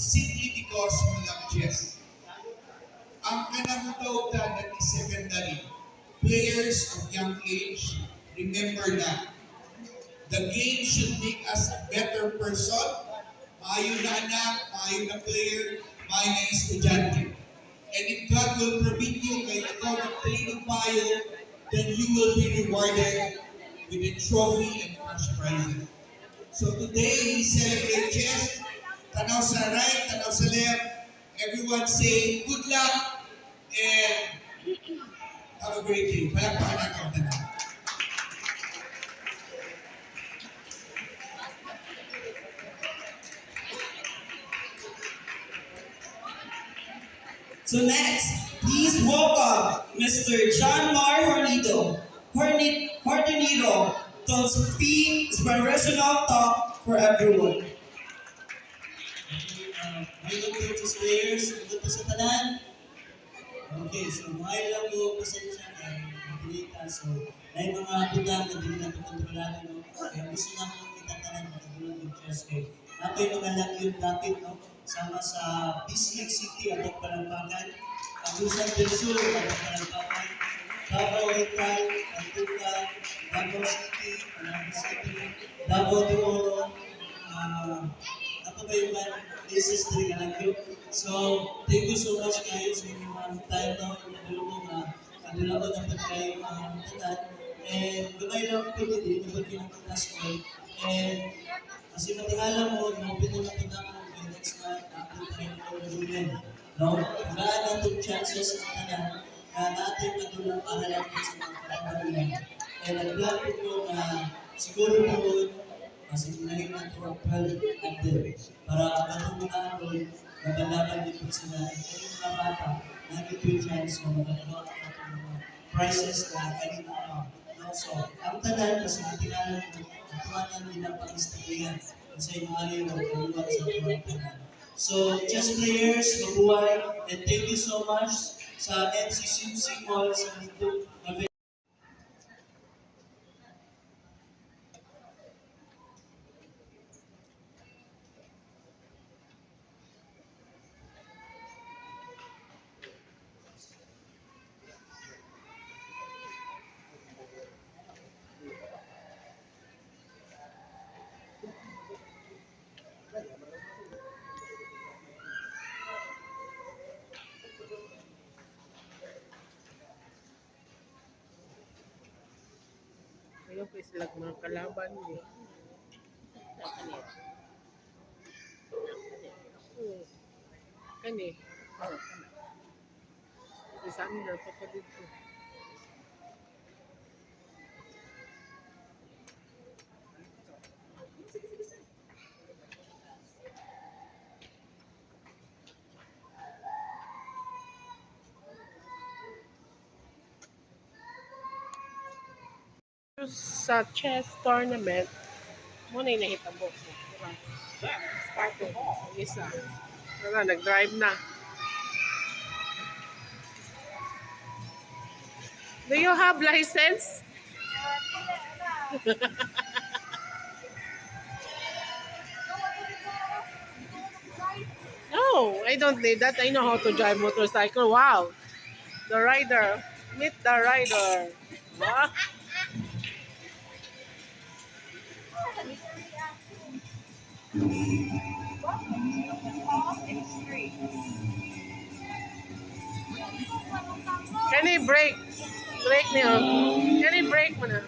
simply because you love chess. Ang kanang tawag that is secondary. Players of young age, remember that. The game should make us a better person. Maayo na anak, maayo na player, maayo na estudyante. And if God will permit you kay ikaw ng training payo, then you will be rewarded with a trophy and cash prizes. So today we celebrate chess. Tanaw sa right, tanaw sa left. Everyone say good luck and have a great day. Palakpakan natin ang tanan. So next, please welcome Mr. John Mar Hornito to speak inspirational talk for everyone. May good players, good sa tanan. Okay, so may lang po pasensya kay Pilita. So, may mga putang na din natin kontrolado, no? Kaya gusto na po kita tanan magulong ng chess kay natin mga lang yung dapat, no? Sama sa Bislig City at Palampakan, Agusan del Sur at Palampakan, Davao Rizal, Antuca, Davao City, Palampakan City, Davao de Oro, ako ba yung places na rin. So, thank you so much guys sa inyong time na inadulong na kadulawad ang pagkain tanan. And gamay lang po din, hindi naman pinagkakas ko. And kasi matingala mo, mabito na po na ako yung next month, ako tayo na ulit. No? Gaan ang itong chances ng tanan na natin matulang pahalang sa mga pagkain. And nag-plan po na siguro po kasi naging na ito ang 12 until para matutunan ko nagalaban din po sila yung mga bata naging po yung chance na magagawa ang mga prizes na kanina ako. No? So, ang tanan kasi matingalan ko ang tuwanan nila pang-istablihan kasi yung aliw ang kaluwag sa tuwang tanan. So, chess players, mabuhay, and thank you so much sa NCCC Mall sa Lito. Ayaw pa sila mga kalaban niya. Kani. Isa amin na pa dito. Sa chess tournament, muna yung nahitabo ko. Diba? Started. Ang isa. Wala, nag-drive na. Do you have license? No, I don't need that. I know how to drive motorcycle. Wow. The rider. Meet the rider. Wow. Can he break? Break niya. Can he break mo na?